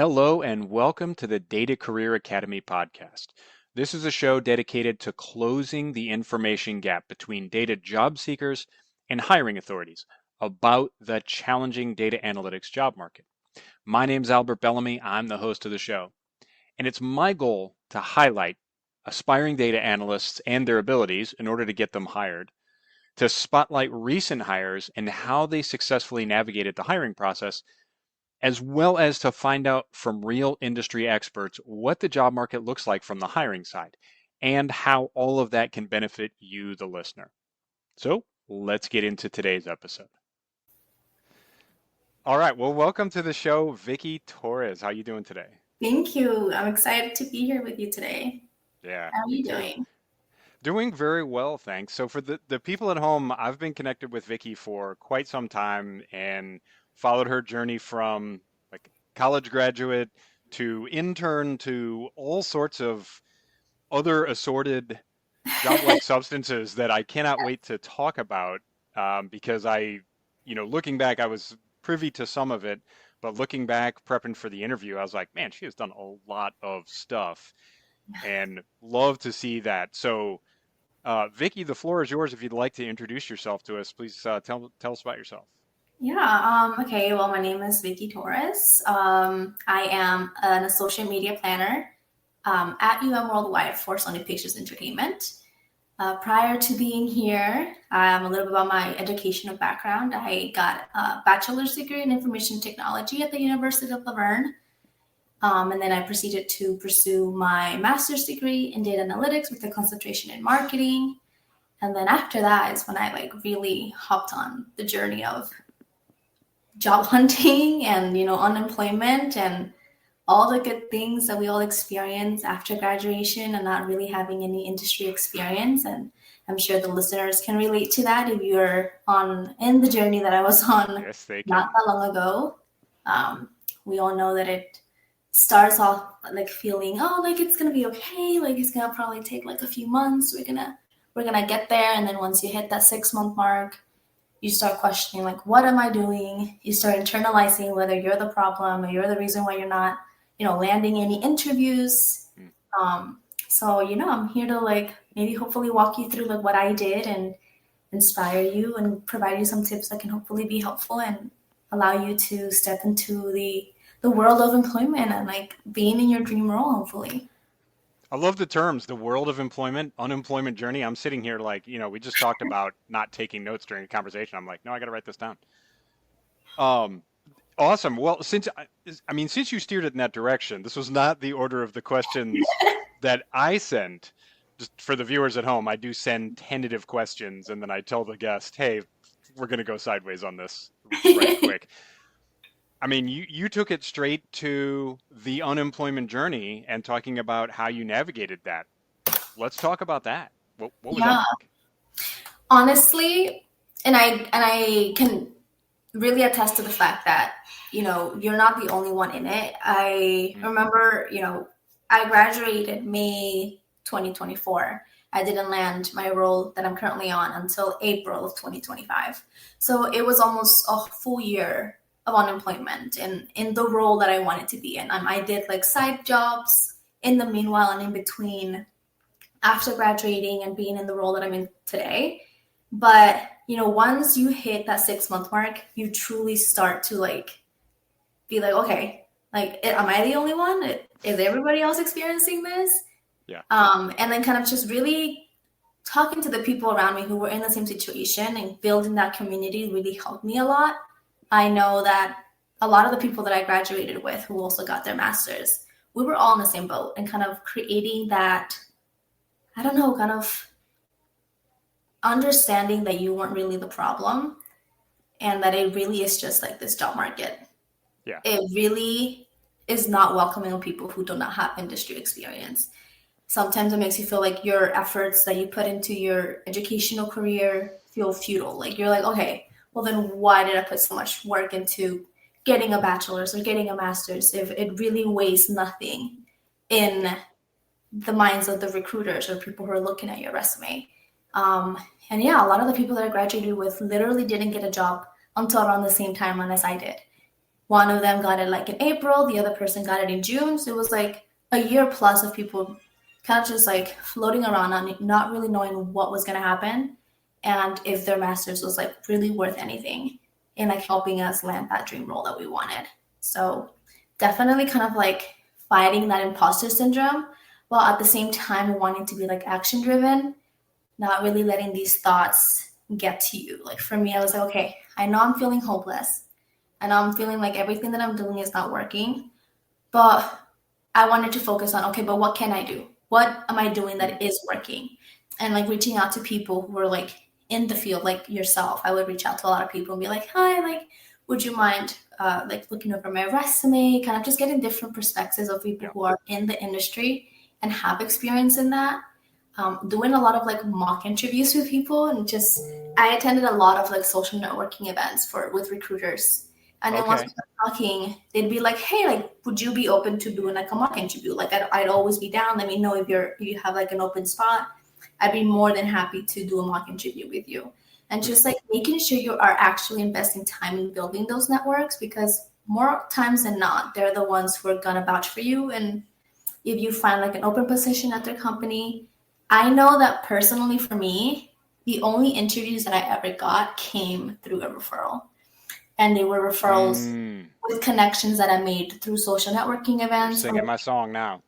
Hello and welcome to the Data Career Academy podcast. This is a show dedicated to closing the information gap between data job seekers and hiring authorities about the challenging data analytics job market. My name is Albert Bellamy. I'm the host of the show, and it's my goal to highlight aspiring data analysts and their abilities in order to get them hired, to spotlight recent hires and how they successfully navigated the hiring process, as well as to find out from real industry experts what the job market looks like from the hiring side and how all of that can benefit you, the listener. So let's get into today's episode. All right, well, welcome to the show, Vicky Torres. How you doing today? Thank you. I'm excited to be here with you today. Yeah, How are me you too. doing? Doing very well, thanks. So for the people at home, I've been connected with Vicky for quite some time and followed her journey from like college graduate to intern to all sorts of other assorted job-like substances that I cannot wait to talk about because looking back, I was privy to some of it, but looking back, prepping for the interview, I was like, man, she has done a lot of stuff and love to see that. So, Vicky, the floor is yours. If you'd like to introduce yourself to us, please tell us about yourself. Okay. Well, my name is Vicky Torres. I am an associate media planner at Worldwide for Sony Pictures Entertainment. Prior to being here, a little bit about my educational background. I got a bachelor's degree in information technology at the University of Laverne. And then I proceeded to pursue my master's degree in data analytics with a concentration in marketing. And then after that is when I really hopped on the journey of job hunting and, unemployment and all the good things that we all experience after graduation and not really having any industry experience. And I'm sure the listeners can relate to that if you're in the journey that I was on Yes, they not can. that long ago. We all know that it starts off like feeling, oh, like it's gonna be okay, like it's gonna probably take like a few months. We're gonna get there, and then once you hit that 6 month mark, you start questioning like, what am I doing? You start internalizing whether you're the problem or you're the reason why you're not, landing any interviews. Mm. I'm here to like maybe hopefully walk you through like what I did and inspire you and provide you some tips that can hopefully be helpful and allow you to step into the world of employment and like being in your dream role, hopefully. I love the terms, the world of employment, unemployment journey. I'm sitting here like, we just talked about not taking notes during a conversation. I'm like, no, I got to write this down. Um, Awesome. Well, since you steered it in that direction, this was not the order of the questions that I sent. Just for the viewers at home, I do send tentative questions and then I tell the guest, hey, we're going to go sideways on this right quick. I mean, you took it straight to the unemployment journey and talking about how you navigated that. Let's talk about that. What was that Yeah, like? honestly, and I can really attest to the fact that you're not the only one in it. I Mm, remember, I graduated May 2024. I didn't land my role that I'm currently on until April of 2025. So it was almost a full year of unemployment in the role that I wanted to be in. I did like side jobs in the meanwhile and in between after graduating and being in the role that I'm in today. But, once you hit that 6 month mark, you truly start to like be like, okay, like, am I the only one? Is everybody else experiencing this? yeah. And then kind of just really talking to the people around me who were in the same situation and building that community really helped me a lot. I know that a lot of the people that I graduated with who also got their masters, we were all in the same boat and kind of creating that, I don't know, kind of understanding that you weren't really the problem and that it really is just like this job market. Yeah. It really is not welcoming of people who do not have industry experience. Sometimes it makes you feel like your efforts that you put into your educational career feel futile. Like you're like, okay, well then why did I put so much work into getting a bachelor's or getting a master's if it really weighs nothing in Yeah. the minds of the recruiters or people who are looking at your resume. Um, and yeah, a lot of the people that I graduated with literally didn't get a job until around the same timeline as I did. One of them got it like in April, the other person got it in June. So it was like a year plus of people kind of just like floating around on not really knowing what was going to happen and if their master's was like really worth anything in like helping us land that dream role that we wanted. So definitely kind of like fighting that imposter syndrome while at the same time wanting to be like action driven, not really letting these thoughts get to you. Like for me, I was like, okay, I know I'm feeling hopeless. I know I'm feeling like everything that I'm doing is not working, but I wanted to focus on, okay, but what can I do? What am I doing that is working? And like reaching out to people who were like in the field, like yourself. I would reach out to a lot of people and be like, hi, like, would you mind like looking over my resume? Kind of just getting different perspectives of people Yeah. who are in the industry and have experience in that. Doing a lot of like mock interviews with people and just I attended a lot of like social networking events for with recruiters. And then once we Okay. started talking, they'd be like, "Hey, like, would you be open to doing like a mock interview? Like, I'd always be down. Let me know if you have like an open spot. I'd be more than happy to do a mock interview with you." And just like making sure you are actually investing time in building those networks because more times than not, they're the ones who are gonna vouch for you. And if you find like an open position at their company, I know that personally for me, the only interviews that I ever got came through a referral and they were referrals Mm, with connections that I made through social networking you're events or singing my song now.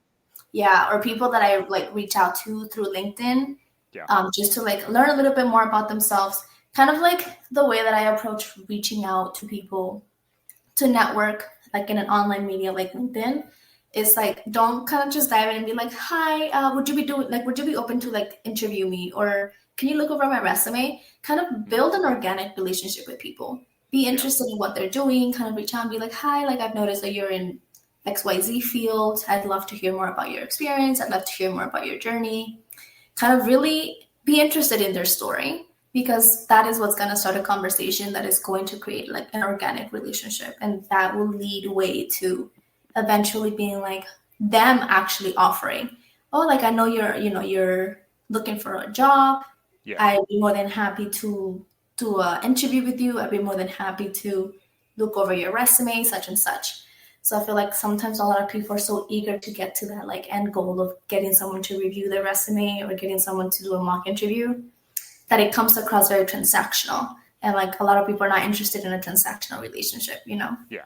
yeah, or people that I like reach out to through LinkedIn, Yeah. just to like learn a little bit more about themselves. Kind of like the way that I approach reaching out to people to network, like in an online media like LinkedIn, is like don't kind of just dive in and be like, "Hi, would you be open to like interview me or can you look over my resume?" Kind of Mhm. build an organic relationship with people. Be Yeah. interested in what they're doing. Kind of reach out and be like, "Hi, like I've noticed that you're in XYZ field. I'd love to hear more about your experience. I'd love to hear more about your journey." Kind of really be interested in their story because that is what's going to start a conversation that is going to create like an organic relationship and that will lead way to eventually being like them actually offering, oh, like I know you're looking for a job. Yeah. I'd be more than happy to do an interview with you. I'd be more than happy to look over your resume, such and such. So I feel like sometimes a lot of people are so eager to get to that like end goal of getting someone to review their resume or getting someone to do a mock interview that it comes across very transactional. And like a lot of people are not interested in a transactional relationship, you know? Yeah.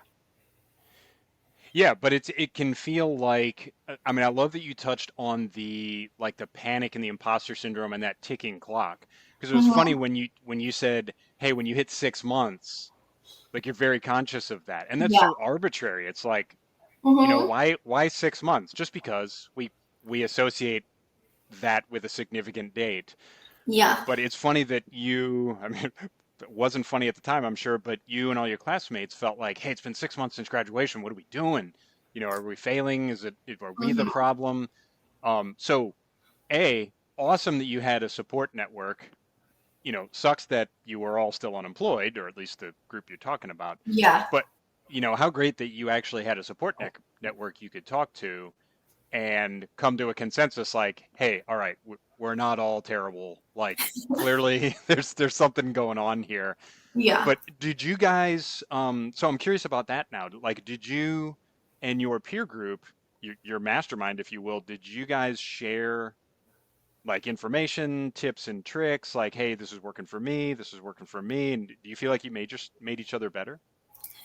Yeah, but it can feel like I mean, I love that you touched on the like the panic and the imposter syndrome and that ticking clock. Because it was funny Mm-hmm. when you said, "Hey, when you hit 6 months, like you're very conscious of that." And that's Yeah. so arbitrary. It's like, Mm-hmm. why 6 months? Just because we associate that with a significant date. Yeah. But it's funny that you, I mean, it wasn't funny at the time, I'm sure, but you and all your classmates felt like, hey, it's been 6 months since graduation. What are we doing? Are we failing? Are we the Mm-hmm. problem? So A, awesome that you had a support network. Sucks that you were all still unemployed, or at least the group you're talking about. Yeah. But, how great that you actually had a support network you could talk to and come to a consensus like, hey, all right, we're not all terrible. Like clearly there's something going on here. Yeah. But did you guys so I'm curious about that now. Like did you and your peer group, your mastermind if you will, did you guys share like information, tips and tricks like, hey, this is working for me, this is working for me, and do you feel like you made each other better?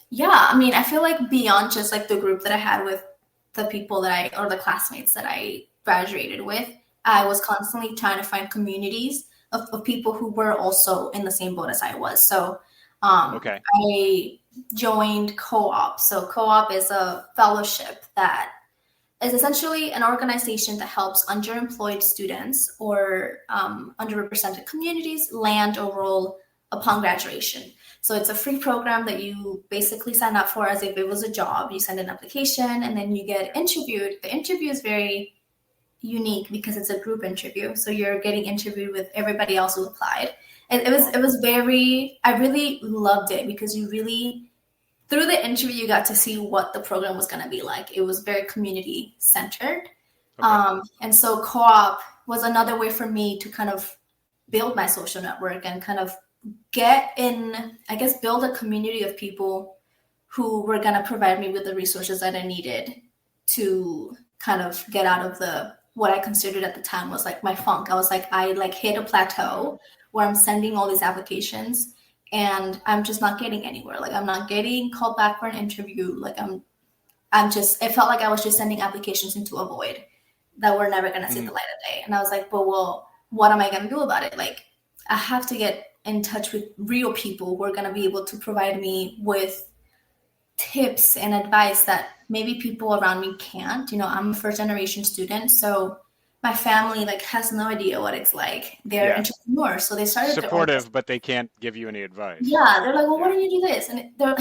Yeah. I mean, I feel like beyond just like the group that I had with the people that or the classmates that I graduated with, I was constantly trying to find communities of people who were also in the same boat as I was. So Okay. I joined co-op. So co-op is a fellowship that is essentially an organization that helps underemployed students or underrepresented communities land a role upon graduation. So it's a free program that you basically sign up for as if it was a job. You send an application and then you get Yeah. interviewed. The interview is very unique because it's a group interview. So you're getting interviewed with everybody else who applied. And Wow. it was very I really loved it because you really through the interview, you got to see what the program was going to be like. It was very community centered. Okay. And so co op was another way for me to kind of build my social network and kind of get in, I guess, build a community of people who were going to provide me with the resources that I needed to kind of get out of the what I considered at the time was like my funk. I was like, I like hit a plateau where I'm sending all these applications and I'm just not getting anywhere. Like I'm not getting called back for an interview. Like I'm just, it felt like I was just sending applications into a void that were never going to see the light of day. And I was like, but well, what am I going to do about it? Like I have to get in touch with real people who are going to be able to provide me with tips and advice that maybe people around me can't. You know, I'm a first generation student, so my family like has no idea what it's like. They're Yeah. entrepreneurs, so they started their own business. Supportive, but they can't give you any advice. Yeah, they're like, well, why Yeah. don't you do this? And they're,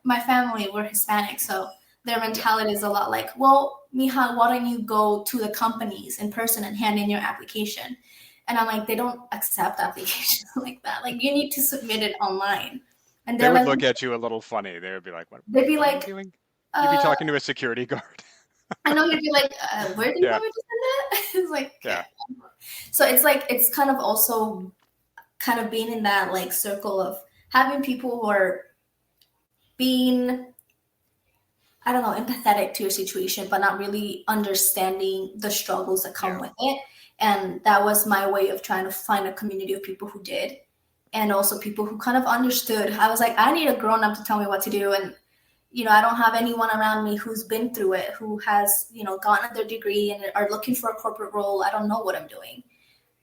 my family, we're Hispanic, so their Yeah. mentality is a lot like, well, Mija, why don't you go to the companies in person and hand in your application? And I'm like, they don't accept applications like that. Like, you need to submit it online. And They they're would like, look at you a little funny. They would be like, they'd be what are you like, doing? You'd be uh, talking to a security guard. I know you'd be like, where do you Yeah. want me to send it? It's like, Yeah. so it's like, it's kind of also kind of being in that like circle of having people who are being, I don't know, empathetic to your situation, but not really understanding the struggles that come Yeah. with it. And that was my way of trying to find a community of people who did. And also people who kind of understood. I was like, I need a grown up to tell me what to do. And you know, I don't have anyone around me who's been through it, who has, you know, gotten their degree and are looking for a corporate role. I don't know what I'm doing.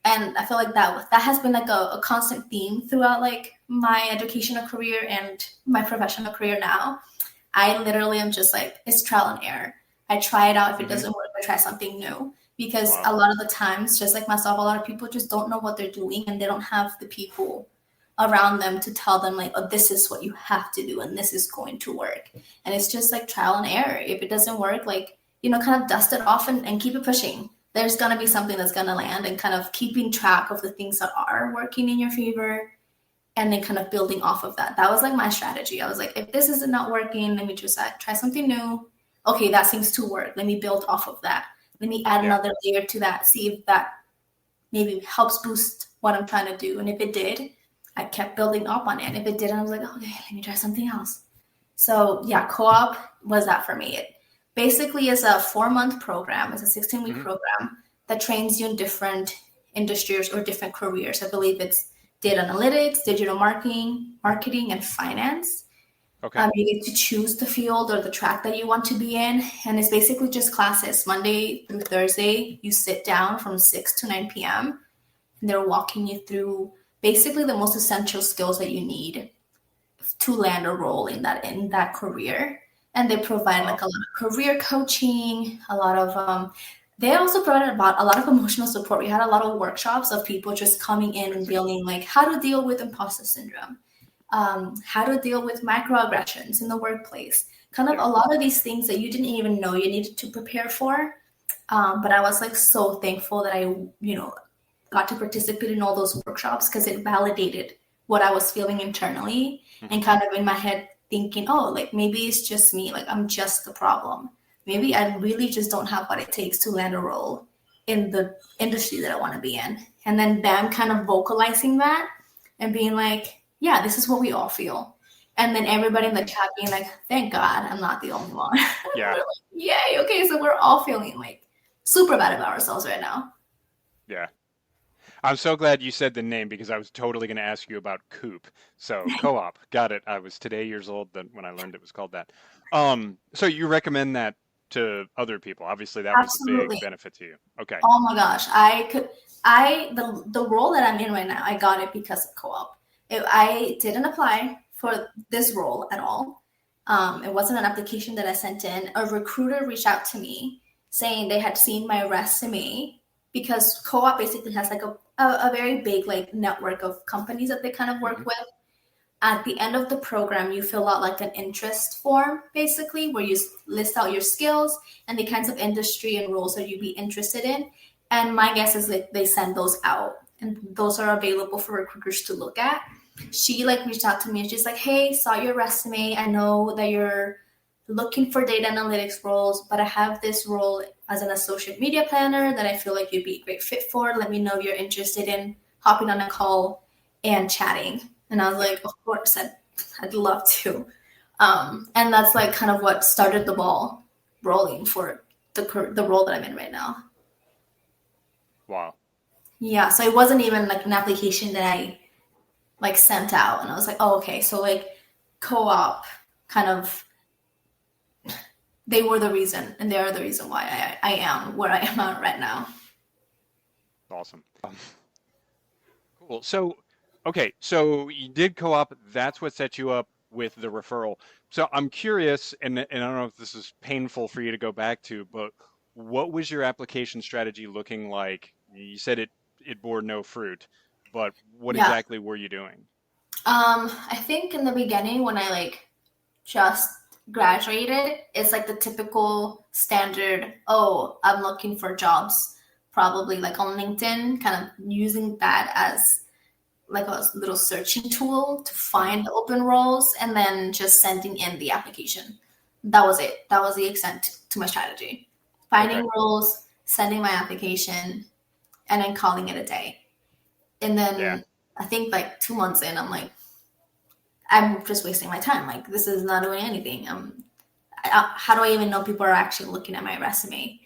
And I feel like that has been like a constant theme throughout like my educational career and my professional career now. I literally am just like, it's trial and error. I try it out. If it doesn't work, I try something new. Because Wow. a lot of the times, just like myself, a lot of people just don't know what they're doing and they don't have the people around them to tell them like, oh, this is what you have to do and this is going to work. And it's just like trial and error. If it doesn't work, like, you know, kind of dust it off and keep it pushing. There's going to be something that's going to land, and kind of keeping track of the things that are working in your favor and then kind of building off of that. That was like my strategy. I was like, if this is not working, let me just try something new. Okay, that seems to work. Let me build off of that. Let me add another layer to that, see if that maybe helps boost what I'm trying to do. And if it did, I kept building up on it. And if it didn't, I was like, okay, let me try something else. So yeah, co-op was that for me. It basically is a 4-month program. It's a 16-week program that trains you in different industries or different careers. I believe it's data analytics, digital marketing, and finance. Okay. You get to choose the field or the track that you want to be in. And it's basically just classes. Monday through Thursday, you sit down from 6 to 9 p.m. And they're walking you through basically the most essential skills that you need to land a role in that career. And they provide like a lot of career coaching, a lot of they also provided about a lot of emotional support. We had a lot of workshops of people just coming in and dealing like how to deal with imposter syndrome, how to deal with microaggressions in the workplace, kind of a lot of these things that you didn't even know you needed to prepare for. But I was like so thankful that I, you know, got to participate in all those workshops because it validated what I was feeling internally and kind of in my head thinking, oh, like maybe it's just me. Like I'm just the problem. Maybe I really just don't have what it takes to land a role in the industry that I want to be in. And then them kind of vocalizing that and being like, yeah, this is what we all feel. And then everybody in the chat being like, thank God I'm not the only one. Yeah. We're like, yay, okay, so we're all feeling like super bad about ourselves right now. Yeah. I'm so glad you said the name because I was totally going to ask you about Coop. So co-op, got it. I was today years old when I learned it was called that. So you recommend that to other people? Obviously, that was a Absolutely. big benefit to you. Okay. Oh my gosh, the role that I'm in right now, I got it because of co-op. I didn't apply for this role at all. It wasn't an application that I sent in. A recruiter reached out to me saying they had seen my resume because co-op basically has like a very big like network of companies that they kind of work with. At the end of the program, you fill out like an interest form, basically, where you list out your skills and the kinds of industry and roles that you'd be interested in. And my guess is that they send those out, and those are available for recruiters to look at. She like reached out to me and she's like, hey, saw your resume. I know that you're looking for data analytics roles, but I have this role as an associate media planner that I feel like you'd be a great fit for. Let me know if you're interested in hopping on a call and chatting. And I was like, of course, I'd love to. And that's like kind of what started the ball rolling for the role that I'm in right now. Wow. Yeah, so it wasn't even like an application that I like sent out, and I was like, oh, okay, so like co-op kind of they were the reason, and they are the reason why I am where I am at right now. Awesome. Cool. So, okay, so you did co-op. That's what set you up with the referral. So I'm curious, and I don't know if this is painful for you to go back to, but what was your application strategy looking like? You said it bore no fruit, but what Yeah. exactly were you doing? I think in the beginning when I like just graduated, it's like the typical standard, oh, I'm looking for jobs, probably like on LinkedIn, kind of using that as like a little searching tool to Hmm. find the open roles and then just sending in the application. That was it. That was the extent to my strategy. Okay. Finding roles, sending my application, and then calling it a day. And Yeah. then I think like 2 months in, I'm like, I'm just wasting my time. Like this is not doing anything. How do I even know people are actually looking at my resume?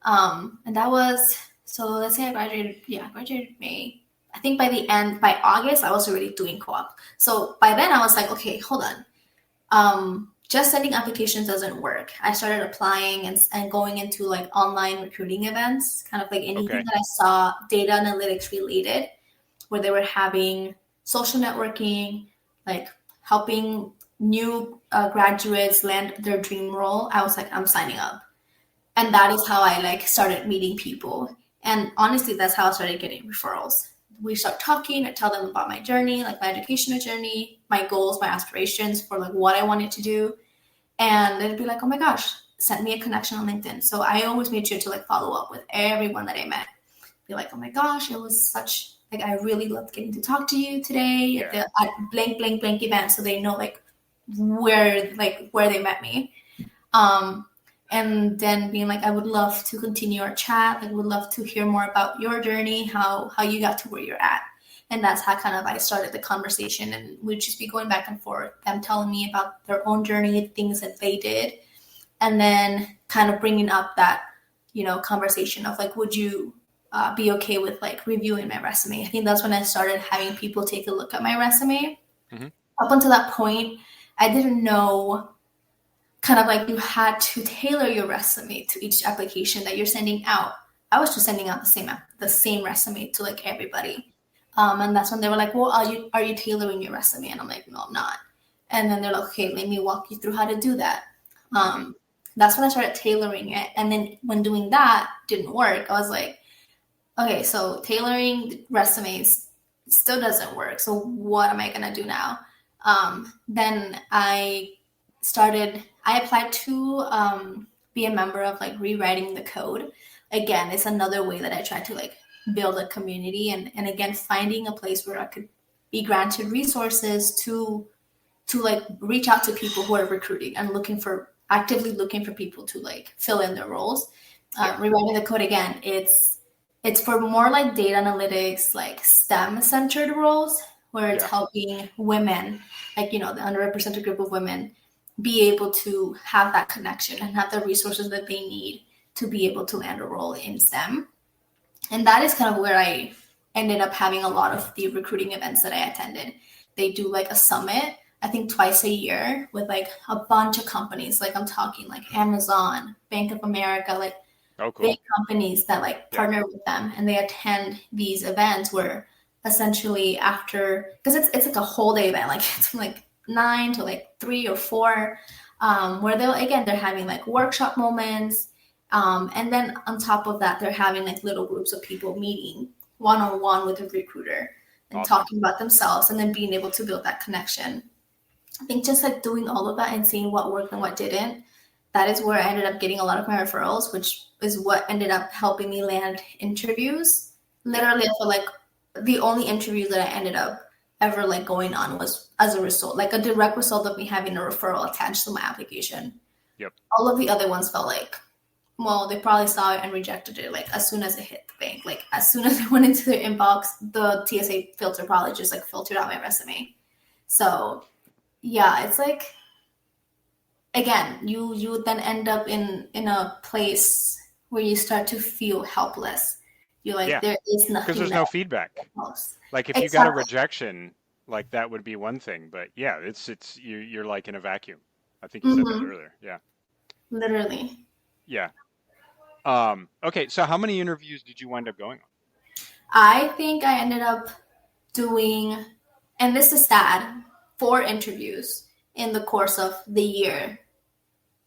And that was so. Let's say I graduated. Yeah, I graduated May. I think by August, I was already doing co-op. So by then, I was like, okay, hold on. Just sending applications doesn't work. I started applying and going into like online recruiting events, kind of like anything Okay. that I saw data analytics related, where they were having social networking, like helping new graduates land their dream role. I was like, I'm signing up. And that is how I like started meeting people. And honestly, that's how I started getting referrals. We start talking, I tell them about my journey, like my educational journey, my goals, my aspirations for like what I wanted to do. And they'd be like, oh my gosh, send me a connection on LinkedIn. So I always made sure to like follow up with everyone that I met. Be like, oh my gosh, it was such like I really loved getting to talk to you today at Yeah. the at blank blank blank event, so they know like where they met me. Um, and then being like, I would love to continue our chat. Like, would love to hear more about your journey, how you got to where you're at. And that's how kind of I started the conversation, and we'd just be going back and forth, them telling me about their own journey, things that they did, and then kind of bringing up that conversation of like, would you be okay with like reviewing my resume? I think that's when I started having people take a look at my resume. Hmm. Up until that point, I didn't know kind of like you had to tailor your resume to each application that you're sending out. I was just sending out the same resume to like everybody. And that's when they were like, well, are you tailoring your resume? And I'm like, no, I'm not. And then they're like, okay, let me walk you through how to do that. Hmm. That's when I started tailoring it. And then when doing that didn't work, I was like, okay, so tailoring resumes still doesn't work. So what am I gonna do now? Then I applied to be a member of like rewriting the code. Again, it's another way that I try to like build a community and again finding a place where I could be granted resources to like reach out to people who are recruiting and actively looking for people to like fill in their roles. Yeah. Rewriting the code again, it's for more like data analytics, like STEM centered roles where it's Yeah. helping women, like the underrepresented group of women, be able to have that connection and have the resources that they need to be able to land a role in STEM. And that is kind of where I ended up having a lot of the recruiting events that I attended. They do like a summit, I think twice a year with like a bunch of companies. Like I'm talking like Amazon, Bank of America, like Oh, big cool. companies that like Yeah. partner with them and they attend these events where essentially after because it's like a whole day event, like it's from like 9 to like 3 or 4, where they're having like workshop moments, and then on top of that, they're having like little groups of people meeting one on one with a recruiter and Awesome. talking about themselves and then being able to build that connection. I think just like doing all of that and seeing what worked and what didn't, that is where I ended up getting a lot of my referrals, which is what ended up helping me land interviews. Yeah. Literally, I feel like the only interview that I ended up ever like going on was as a result, like a direct result of me having a referral attached to my application. Yep. All of the other ones felt like, well, they probably saw it and rejected it like as soon as it hit the bank. Like as soon as it went into their inbox, the TSA filter probably just like filtered out my resume. So yeah, it's like again, you then end up in a place where you start to feel helpless. You're like, Yeah, there is because nothing there's that no feedback. helps. Like if you got a Exactly. rejection, like that would be one thing, but yeah, it's you're like in a vacuum. I think you said that Hmm. earlier. Yeah. Literally. Yeah. Okay, so how many interviews did you wind up going on? I think I ended up doing, and this is sad, 4 interviews in the course of the year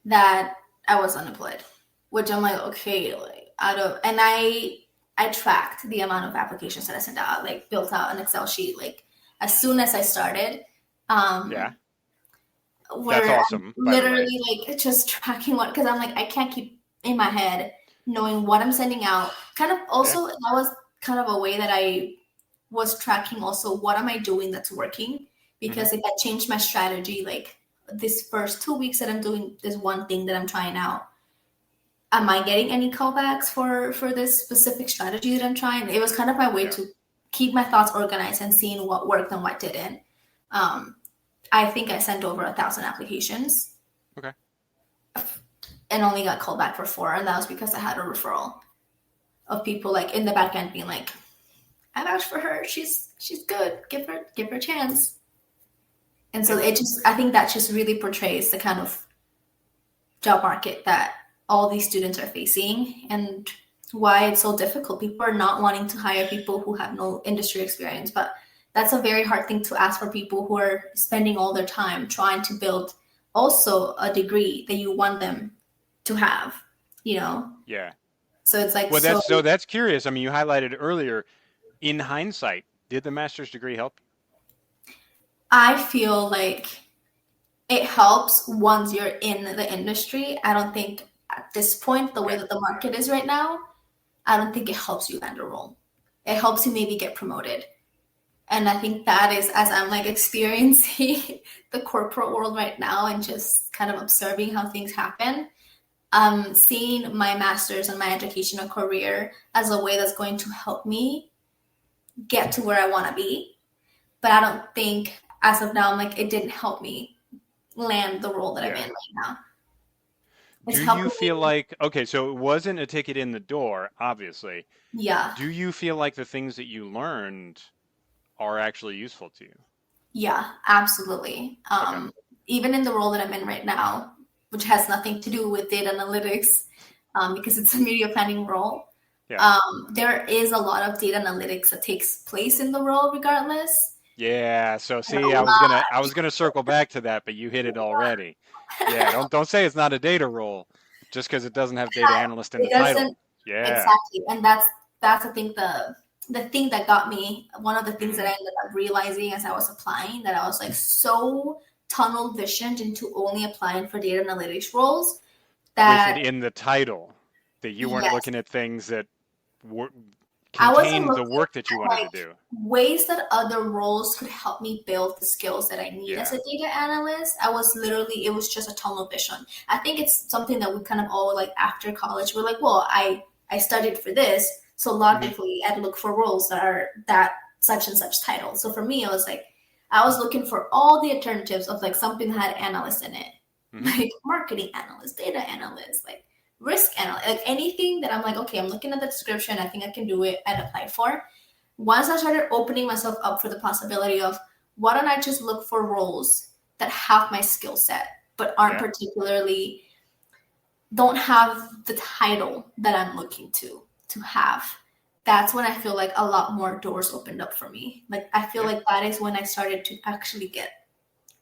that I was unemployed, which I'm like, okay, like out of, and I tracked the amount of applications that I sent out, like built out an Excel sheet, like as soon as I started, Yeah, um, that's where I'm awesome, by the way. literally like just tracking what, because I'm like, I can't keep in my head knowing what I'm sending out. Kind of Yeah. also, that was kind of a way that I was tracking also what am I doing that's working. Hmm. Because if I change my strategy, like this first 2 weeks that I'm doing this one thing that I'm trying out, am I getting any callbacks for this specific strategy that I'm trying? It was kind of my way Yeah. to keep my thoughts organized and seeing what worked and what didn't. Um, I think I sent over 1,000 applications Okay. and only got called back for 4, and that was because I had a referral of people like in the back end being like, "I vouched for her. She's good. Give her a chance." And so Yeah. it just, I think that just really portrays the kind of job market that all these students are facing and why it's so difficult. People are not wanting to hire people who have no industry experience, but that's a very hard thing to ask for people who are spending all their time trying to build also a degree that you want them to have, you know? Yeah. So it's like, Well, so that's curious. I mean, you highlighted earlier, in hindsight, did the master's degree help I feel like it helps once you're in the industry. I don't think at this point, the you? way Okay. that the market is right now, I don't think it helps you land a role. It helps you maybe get promoted. And I think that is, as I'm like experiencing the corporate world right now and just kind of observing how things happen, seeing my master's and my educational career as a way that's going to help me get to where I want to be. But I don't think, as of now, I'm like, it didn't help me land the role that I'm Yeah. in right now. It's Do you helping feel me, like, okay, so it wasn't a ticket in the door, obviously. yeah, Do you feel like the things that you learned are actually useful to you? yeah, absolutely. Okay. Even in the role that I'm in right now, which has nothing to do with data analytics, because it's a media planning role, Yeah. there is a lot of data analytics that takes place in the role regardless. Yeah, so And see, a I was gonna circle back to that, but you hit it already. Yeah, don't say it's not a data role just because it doesn't have data analyst in the it doesn't title. Yeah. exactly, and that's I think the thing that got me. One of the things that I Hmm. ended up realizing as I was applying, that I was like so tunnel visioned into only applying for data analytics roles With it that in the title, that you weren't yes, looking at things that were, I wasn't contained the looking work that you at wanted to like do. ways that other roles could help me build the skills that I need as Yeah. a data analyst. I was literally, it was just a tunnel vision. I think it's something that we kind of all like after college, we're like, well, I studied for this, so Hmm. logically I'd look for roles that are that such and such title. So for me, I was like, I was looking for all the alternatives of like something that had analyst in it, Hmm. like marketing analyst, data analyst, like risk analyst, like anything that I'm like, okay, I'm looking at the description, I think I can do it, I'd apply for. Once I started opening myself up for the possibility of why don't I just look for roles that have my skill set but aren't Yeah. particularly, don't have the title that I'm looking to have. That's when I feel like a lot more doors opened up for me. Like I feel Yeah. like that is when I started to actually get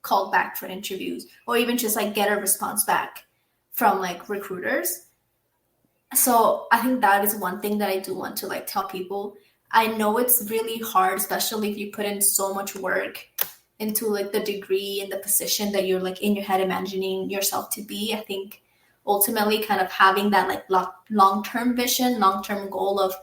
called back for interviews or even just like get a response back from like recruiters. So I think that is one thing that I do want to like tell people. I know it's really hard, especially if you put in so much work into like the degree and the position that you're like in your head imagining yourself to be. I think ultimately kind of having that like long-term vision, long-term goal of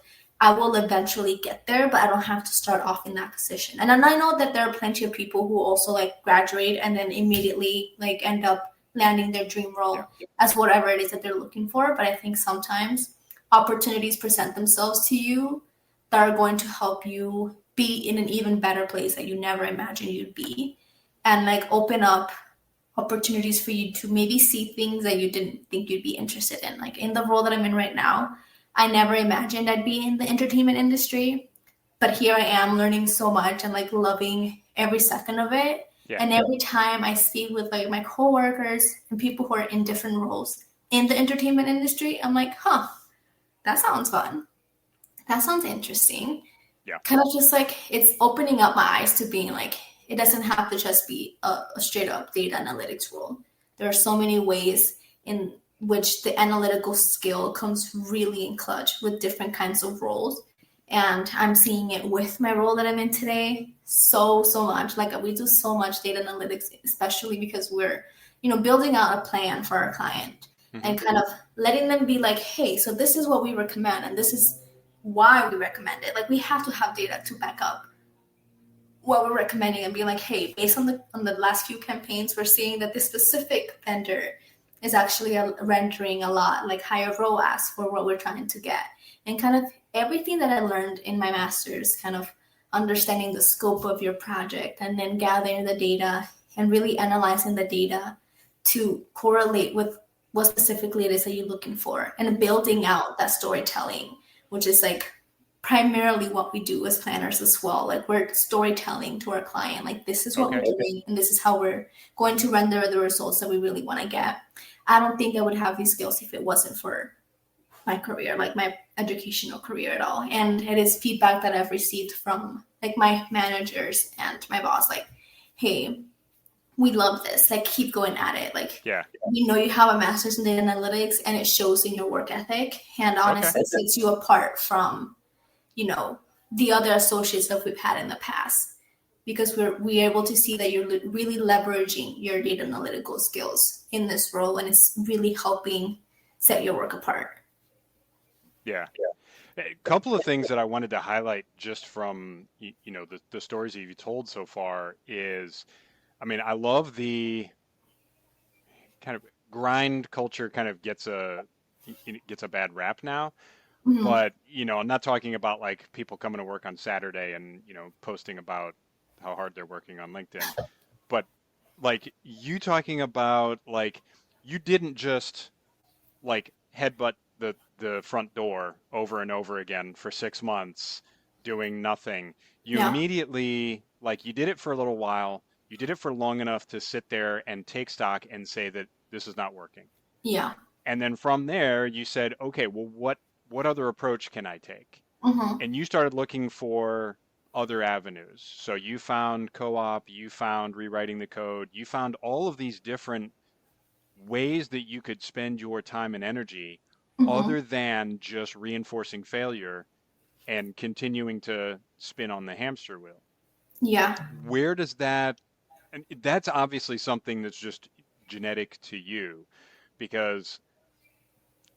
I will eventually get there, but I don't have to start off in that position. And then I know that there are plenty of people who also like graduate and then immediately like end up landing their dream Yeah. role as whatever it is that they're looking for. But I think sometimes opportunities present themselves to you that are going to help you be in an even better place that you never imagined you'd be and like open up opportunities for you to maybe see things that you didn't think you'd be interested in. Like in the role that I'm in right now, I never imagined I'd be in the entertainment industry, but here I am learning so much and like loving every second of it. Yeah. And every time I speak with like my coworkers and people who are in different roles in the entertainment industry, I'm like, huh, that sounds fun. That sounds interesting. Yeah. Kind of just like it's opening up my eyes to being like, it doesn't have to just be a straight up data analytics role. There are so many ways in which the analytical skill comes really in clutch with different kinds of roles. And I'm seeing it with my role that I'm in today so much. Like we do so much data analytics, especially because we're, building out a plan for our client and kind of letting them be like, hey, so this is what we recommend and this is why we recommend it. Like we have to have data to back up what we're recommending and being like, hey, based on the last few campaigns, we're seeing that this specific vendor is actually rendering a lot like higher ROAS for what we're trying to get. And kind of everything that I learned in my master's, kind of understanding the scope of your project and then gathering the data and really analyzing the data to correlate with what specifically it is that you're looking for and building out that storytelling, which is like primarily what we do as planners as well. Like we're storytelling to our client, like this is what we're doing and this is how we're going to render the results that we really want to get. I don't think I would have these skills if it wasn't for my career, like my educational career at all. And it is feedback that I've received from like my managers and my boss, like, hey, we love this, like keep going at it. Like, we know you have a master's in data analytics and it shows in your work ethic, and honestly sets you apart from the other associates that we've had in the past, because we're able to see that you're really leveraging your data analytical skills in this role, and it's really helping set your work apart. Yeah. A couple of things that I wanted to highlight just from the stories that you've told so far is, I mean, I love the kind of grind culture kind of gets a bad rap now. But, I'm not talking about like people coming to work on Saturday and, posting about how hard they're working on LinkedIn. But like you talking about like you didn't just like headbutt the front door over and over again for 6 months doing nothing. You immediately, like, you did it for a little while. You did it for long enough to sit there and take stock and say that this is not working. Yeah. And then from there, you said, okay, well, what other approach can I take? Mm-hmm. And you started looking for other avenues. So you found co-op, you found rewriting the code, you found all of these different ways that you could spend your time and energy other than just reinforcing failure and continuing to spin on the hamster wheel. Yeah. Where does that, and that's obviously something that's just genetic to you, because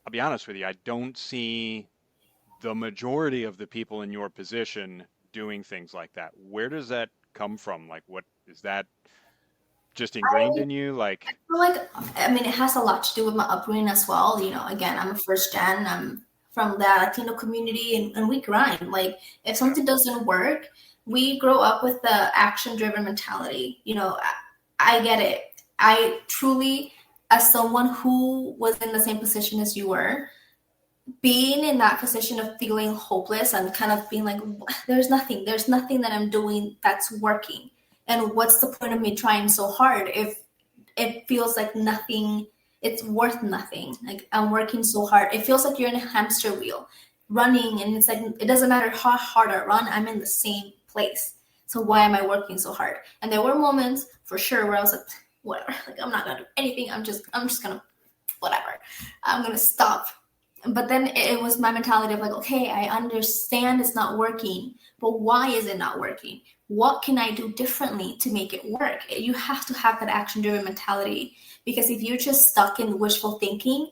I'll be honest with you, I don't see the majority of the people in your position doing things like that. Where does that come from? Like, what is that just ingrained in you? Like, I mean, it has a lot to do with my upbringing as well. Again, I'm a first gen. I'm from the Latino community, and we grind. Like, if something doesn't work, we grow up with the action-driven mentality. I get it. I truly, as someone who was in the same position as you were, being in that position of feeling hopeless and kind of being like, there's nothing that I'm doing that's working. And what's the point of me trying so hard if it feels like nothing, it's worth nothing. Like I'm working so hard. It feels like you're in a hamster wheel running, and it's like, it doesn't matter how hard I run, I'm in the same place. So why am I working so hard? And there were moments for sure where I was like, whatever, like I'm not gonna do anything. I'm just gonna, whatever. I'm gonna stop. But then it was my mentality of like, okay, I understand it's not working, but why is it not working? What can I do differently to make it work? You have to have that action-driven mentality, because if you're just stuck in wishful thinking,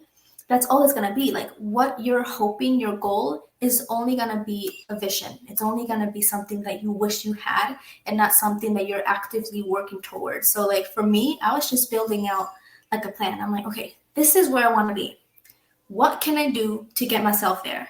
that's all it's going to be. Like what you're hoping, your goal is only going to be a vision. It's only going to be something that you wish you had and not something that you're actively working towards. So like for me, I was just building out like a plan. I'm like, okay, this is where I want to be. What can I do to get myself there?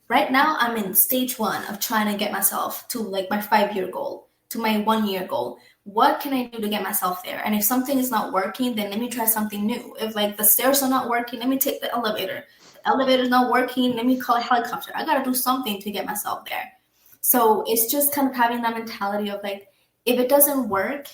Right now, I'm in stage 1 of trying to get myself to like my 5-year goal to my 1 year goal. What can I do to get myself there? And if something is not working, then let me try something new. If like the stairs are not working, let me take the elevator. The elevator is not working, let me call a helicopter. I got to do something to get myself there. So it's just kind of having that mentality of like, if it doesn't work,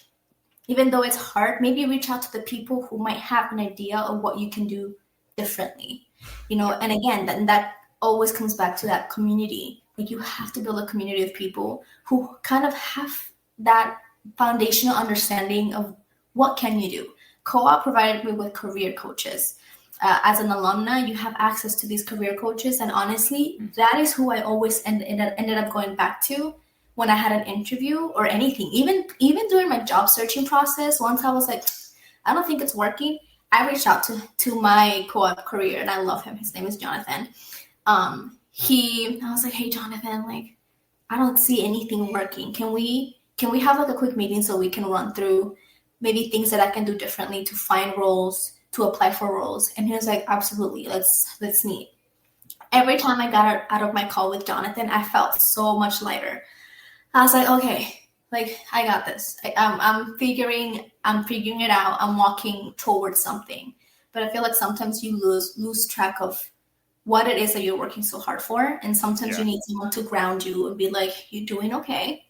even though it's hard, maybe reach out to the people who might have an idea of what you can do differently, and again, that always comes back to that community. Like, you have to build a community of people who kind of have that foundational understanding of what can you do. Co-op provided me with career coaches. As an alumna, you have access to these career coaches, and honestly, that is who I always ended up going back to when I had an interview or anything. Even during my job searching process, once I was like, I don't think it's working, I reached out to my co-op career, and I love him. His name is Jonathan. I was like, hey, Jonathan, like, I don't see anything working. Can we have like a quick meeting so we can run through maybe things that I can do differently to find roles, to apply for roles? And he was like, absolutely, let's meet. Every time I got out of my call with Jonathan, I felt so much lighter. I was like, okay, like, I got this. I'm figuring it out. I'm walking towards something. But I feel like sometimes you lose track of what it is that you're working so hard for. And sometimes you need someone to ground you and be like, you're doing okay.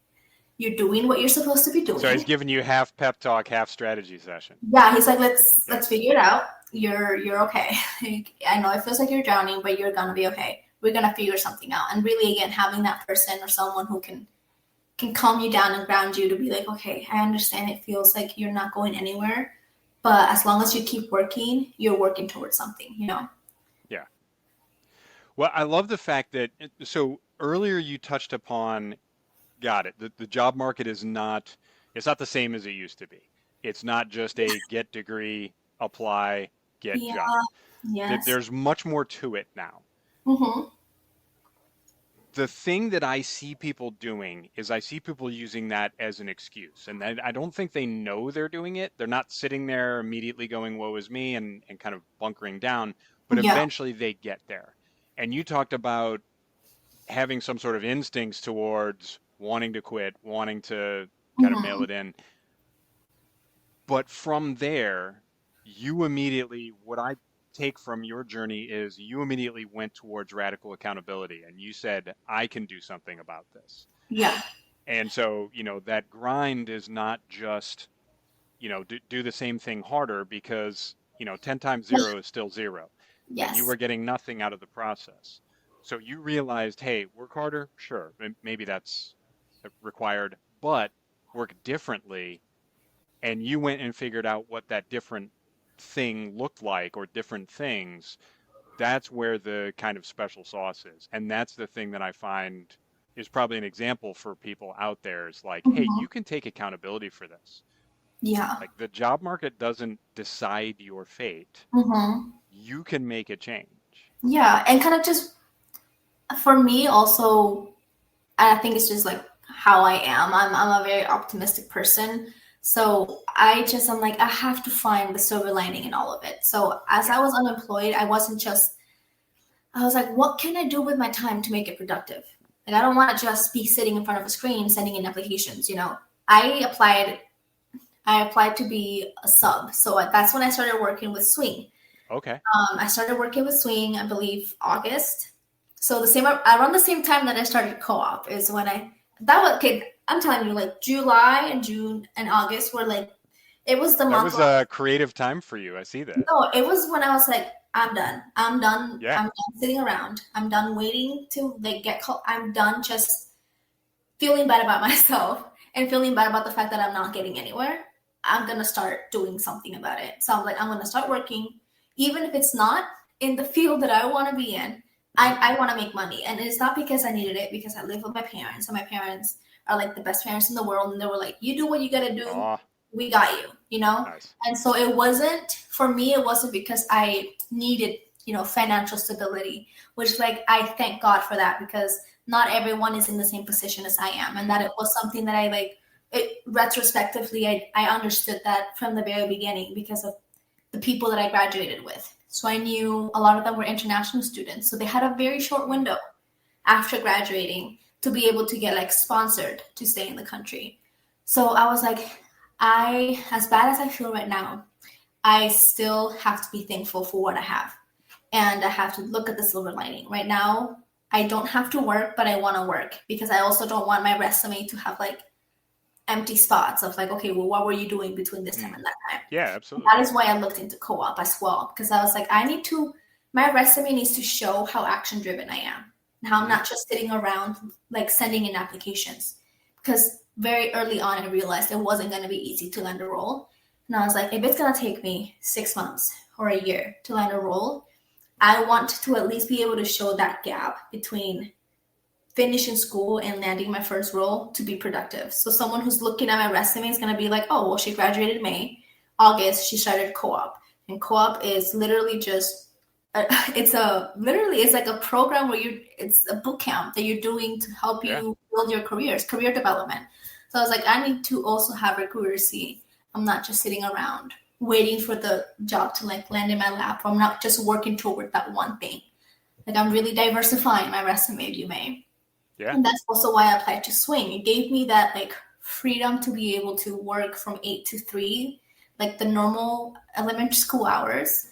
You're doing what you're supposed to be doing. So he's giving you half pep talk, half strategy session. Yeah, he's like, let's figure it out. You're okay. I know it feels like you're drowning, but you're gonna be okay. We're gonna figure something out. And really, again, having that person or someone who can calm you down and ground you to be like, okay, I understand it feels like you're not going anywhere, but as long as you keep working, you're working towards something, Yeah. Well, I love the fact that, so earlier you touched upon, got it, the job market it's not the same as it used to be. It's not just a get degree, apply, get job. Yes. There's much more to it now. Mm-hmm. The thing that I see people doing is I see people using that as an excuse. And I don't think they know they're doing it. They're not sitting there immediately going, woe is me, and kind of bunkering down, but eventually they get there. And you talked about having some sort of instincts towards wanting to quit, wanting to kind of mail it in. But from there, you immediately, what I take from your journey is you immediately went towards radical accountability and you said, I can do something about this. Yeah. And so, that grind is not just, do the same thing harder, because, 10 times 0 is still 0. Yes. And you were getting nothing out of the process. So you realized, hey, work harder, sure, maybe that's required, but work differently. And you went and figured out what that different thing looked like, or different things. That's where the kind of special sauce is. And that's the thing that I find is probably an example for people out there, is like, hey, you can take accountability for this. Yeah. Like, the job market doesn't decide your fate. You can make a change. Yeah. And kind of just, for me also, I think it's just like how I am. I'm a very optimistic person. So I'm like, I have to find the silver lining in all of it. So as I was unemployed, I was like, what can I do with my time to make it productive? Like, I don't want to just be sitting in front of a screen sending in applications. I applied to be a sub. So that's when I started working with Swing. Okay. I started working with Swing, I believe, August. So around the same time that I started co-op is when I'm telling you, like, July and June and August were like, it was the month. That was a creative time for you. I see that. No, it was when I was like, I'm done. Yeah. I'm done sitting around. I'm done waiting to like get called. I'm done just feeling bad about myself and feeling bad about the fact that I'm not getting anywhere. I'm going to start doing something about it. So I'm like, I'm going to start working, even if it's not in the field that I want to be in. I want to make money. And it's not because I needed it, because I live with my parents, and my parents are like the best parents in the world. And they were like, you do what you got to do. Aww. We got you, Nice. And so it wasn't because I needed, financial stability, which, like, I thank God for that, because not everyone is in the same position as I am. And that it was something that retrospectively, I understood that from the very beginning because of the people that I graduated with. So I knew a lot of them were international students. So they had a very short window after graduating to be able to get, like, sponsored to stay in the country. So I was like, as bad as I feel right now, I still have to be thankful for what I have. And I have to look at the silver lining. Right now, I don't have to work, but I want to work because I also don't want my resume to have like empty spots of like, okay, well, what were you doing between this time Mm. and that time? Yeah, And absolutely. that is why I looked into co-op as well, because I was like, my resume needs to show how action driven I am, and how I'm Hmm. not just sitting around like sending in applications. Because very early on, I realized it wasn't going to be easy to land a role. And I was like, if it's going to take me 6 months or a year to land a role, I want to at least be able to show that gap between finishing school and landing my first role to be productive. So someone who's looking at my resume is going to be like, oh, well, she graduated May, August, she started co-op. And co-op is literally just, it's like a program where it's a boot camp that you're doing to help Yeah. you build your careers, career development. So I was like, I need to also have recruiters see I'm not just sitting around waiting for the job to like land in my lap. I'm not just working toward that one thing. Like I'm really diversifying my resume, if you may. Yeah. And that's also why I applied to swing. It gave me that like freedom to be able to work from 8 to 3, like the normal elementary school hours.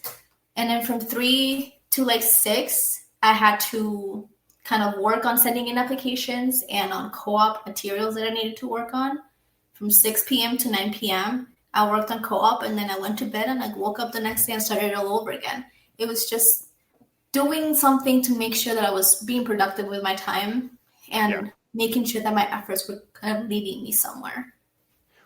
And then from 3 to like 6, I had to kind of work on sending in applications and on co-op materials that I needed to work on. From 6 p.m. to 9 p.m., I worked on co-op, and then I went to bed and I woke up the next day and started all over again. It was just doing something to make sure that I was being productive with my time Yeah. and making sure that my efforts were kind of leading me somewhere.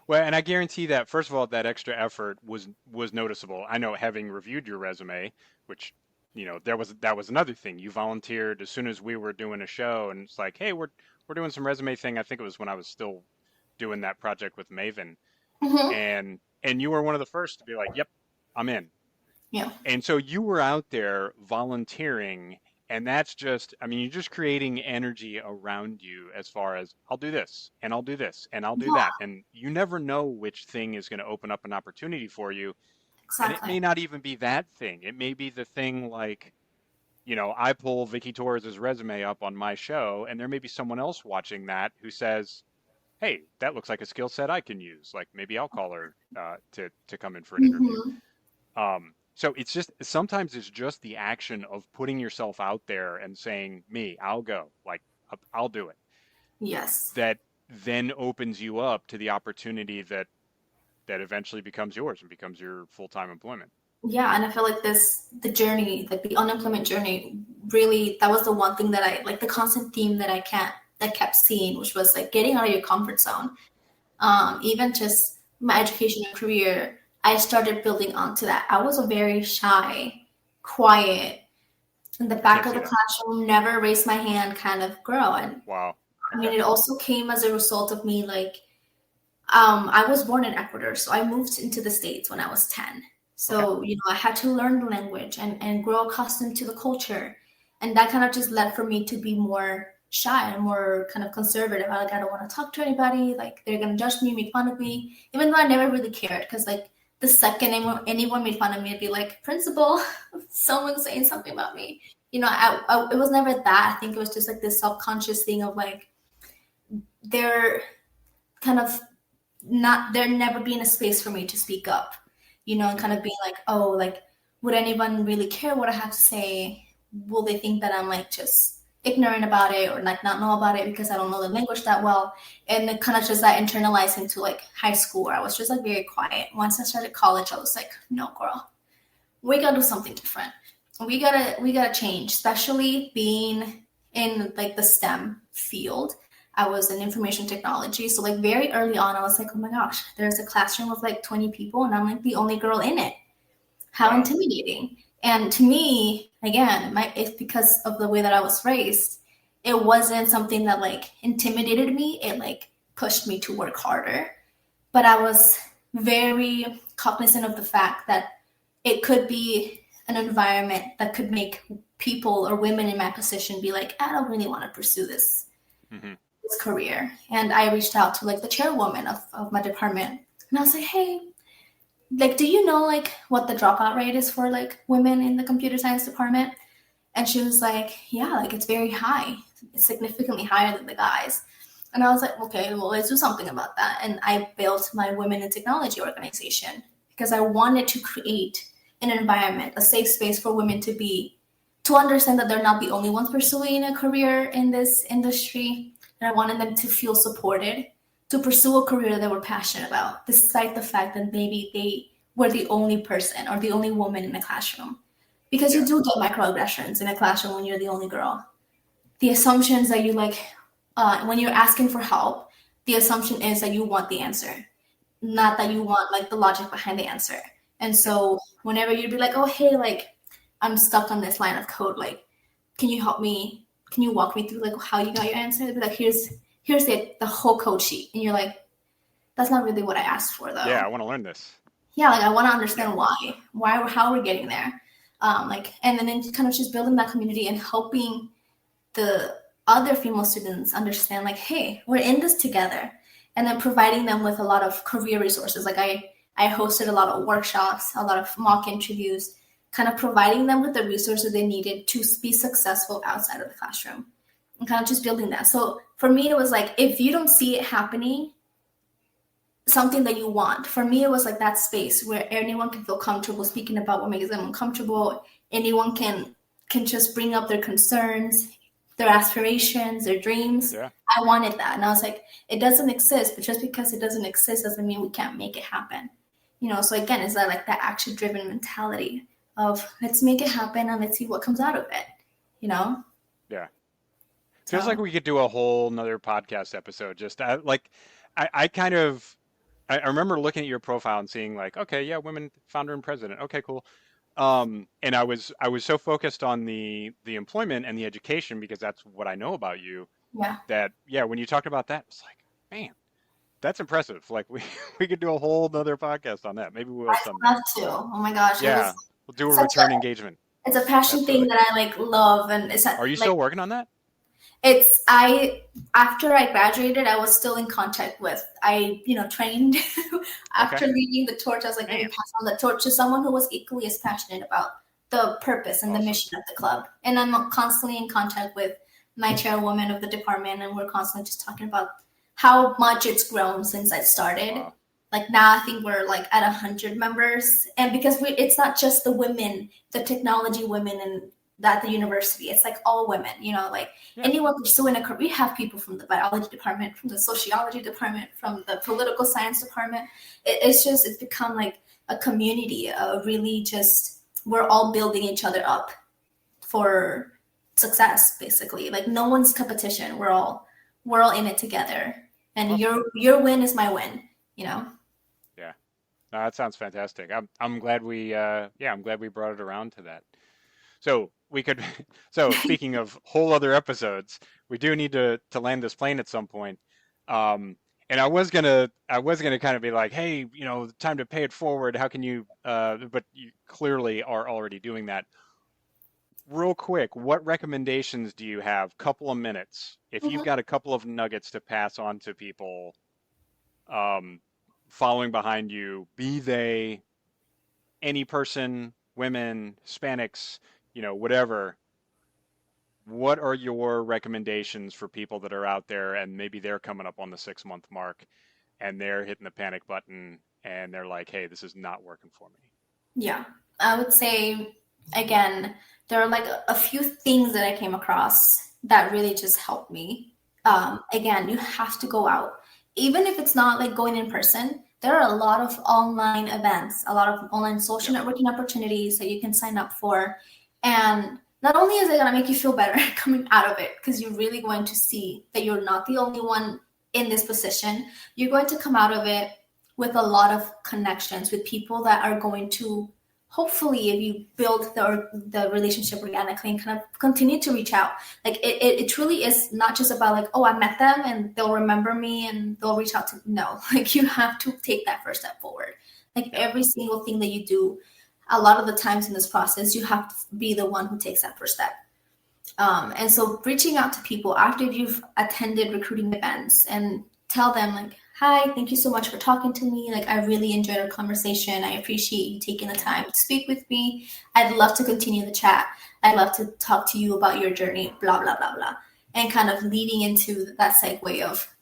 Well, and I guarantee that first of all, that extra effort was noticeable. I know having reviewed your resume, which that was another thing. You volunteered as soon as we were doing a show, and it's like, hey, we're doing some resume thing. I think it was when I was still doing that project with Maven, Mm-hmm. and you were one of the first to be like, yep, I'm in. Yeah. And so you were out there volunteering, and that's just, I mean, you're just creating energy around you as far as I'll do this, and I'll do this, and I'll do Yeah, that. And you never know which thing is going to open up an opportunity for you. And it exactly. may not even be that thing. It may be the thing like, I pull Vicky Torres' resume up on my show, and there may be someone else watching that who says, hey, that looks like a skill set I can use. Like maybe I'll call her to come in for an interview. Mm-hmm. So it's just sometimes it's just the action of putting yourself out there and saying, "Me, I'll go. Like I'll do it." Yes. That then opens you up to the opportunity that eventually becomes yours and becomes your full-time employment. Yeah, and I feel like the journey, like the unemployment journey, really, that was the one thing that I like, the constant theme that that kept seeing, which was like getting out of your comfort zone. Even just my education and career, I started building onto that. I was a very shy, quiet, in the back Can't of see the that. classroom, never raise my hand kind of girl. And Wow. I mean, Okay. it also came as a result of me like, I was born in Ecuador, so I moved into the States when I was 10. Okay. So, I had to learn the language and grow accustomed to the culture. And that kind of just led for me to be more shy and more kind of conservative. Like, I don't want to talk to anybody. Like, they're going to judge me, make fun of me, even though I never really cared. Because, like, the second anyone made fun of me, I'd be like, principal, someone's saying something about me. It was never that. I think it was just like this self-conscious thing of like, they're kind of not there never being a space for me to speak up, and kind Hmm. of being like, oh, like, would anyone really care what I have to say? Will they think that I'm like just ignorant about it or like not know about it because I don't know the language that well? And it kind of just that internalized into like high school where I was just like very quiet. Once I started college, I was like, no, girl, we gotta do something different. We gotta change, especially being in like the STEM field. I was in information technology. So like very early on, I was like, oh my gosh, there's a classroom of like 20 people and I'm like the only girl in it. How Wow. intimidating. And to me, again, it's because of the way that I was raised, it wasn't something that like intimidated me. It like pushed me to work harder. But I was very cognizant of the fact that it could be an environment that could make people or women in my position be like, I don't really want to pursue Hmm. this career. And I reached out to like the chairwoman of my department and I was like, hey, like, do you know like what the dropout rate is for like women in the computer science department? And she was like, yeah, like it's very high. It's significantly higher than the guys. And I was like, okay, well, let's do something about that. And I built my Women in Technology organization because I wanted to create an environment, a safe space for women to understand that they're not the only ones pursuing a career in this industry. And I wanted them to feel supported to pursue a career that they were passionate about, despite the fact that maybe they were the only person or the only woman in the classroom. Because you do get microaggressions in a classroom when you're the only girl. The assumptions that you when you're asking for help, the assumption is that you want the answer, not that you want like the logic behind the answer. And so whenever you'd be like, oh, hey, like I'm stuck on this line of code, like, can you help me? Can you walk me through like how you got your answer? They'd be like, here's the whole code sheet. And you're like, that's not really what I asked for though. Yeah, I want to learn this. Yeah, like I want to understand how we're getting there. And then kind of just building that community and helping the other female students understand like, hey, we're in this together. And then providing them with a lot of career resources. Like I hosted a lot of workshops, a lot of mock interviews, kind of providing them with the resources they needed to be successful outside of the classroom, and kind of just building that. So for me, it was like, if you don't see it happening, something that you want. For me, it was like that space where anyone can feel comfortable speaking about what makes them uncomfortable. Anyone can just bring up their concerns, their aspirations, their dreams. Yeah. I wanted that. And I was like, it doesn't exist, but just because it doesn't exist doesn't mean we can't make it happen. So again, is that like that action-driven mentality of let's make it happen and let's see what comes out of it, Yeah. Feels like we could do a whole nother podcast episode. Just I kind of, I remember looking at your profile and seeing like, okay, yeah, women founder and president. Okay, cool. And I was so focused on the employment and the education because that's what I know about you. Yeah. That when you talked about that, it's like, man, that's impressive. Like we could do a whole nother podcast on that. Maybe we'll someday. I'd love to. Oh my gosh. Yeah, we'll do a return engagement. It's a passion thing that I like love, and it's. Are you still working on that? After I graduated, I was still in contact with. I trained after leaving the torch. I was like, let me pass on the torch to someone who was equally as passionate about the purpose and the mission of the club. And I'm constantly in contact with my chairwoman of the department, and we're constantly just talking about how much it's grown since I started. Wow. Like now, I think we're like at 100 members, and because it's not just the women, the technology women, and at the university, it's like all women. Anyone pursuing a career. We have people from the biology department, from the sociology department, from the political science department. It's become like a community. Really, just we're all building each other up for success. Basically, like no one's competition. We're all in it together, and your win is my win. Yeah, no, that sounds fantastic. I'm glad we I'm glad we brought it around to that. So we could. So speaking of whole other episodes, we do need to land this plane at some point. And I was gonna kind of be like, hey, time to pay it forward. How can you? But you clearly are already doing that. Real quick, what recommendations do you have? Couple of minutes. If you've got a couple of nuggets to pass on to people, following behind you, be they any person, women, Hispanics, whatever. What are your recommendations for people that are out there and maybe they're coming up on the 6-month mark and they're hitting the panic button and they're like, hey, this is not working for me? Yeah, I would say, again, there are like a few things that I came across that really just helped me. Again, you have to go out. Even if it's not like going in person, there are a lot of online events, a lot of online social networking opportunities that you can sign up for. And not only is it going to make you feel better coming out of it, because you're really going to see that you're not the only one in this position, you're going to come out of it with a lot of connections with people that are going to, hopefully, if you build the relationship organically and kind of continue to reach out. Like it truly is not just about like, oh, I met them and they'll remember me and they'll reach out to me. No, like you have to take that first step forward. Like every single thing that you do, a lot of the times in this process, you have to be the one who takes that first step. And so reaching out to people after you've attended recruiting events and tell them like, hi, thank you so much for talking to me. Like, I really enjoyed our conversation. I appreciate you taking the time to speak with me. I'd love to continue the chat. I'd love to talk to you about your journey, blah, blah, blah, blah. And kind of leading into that segue of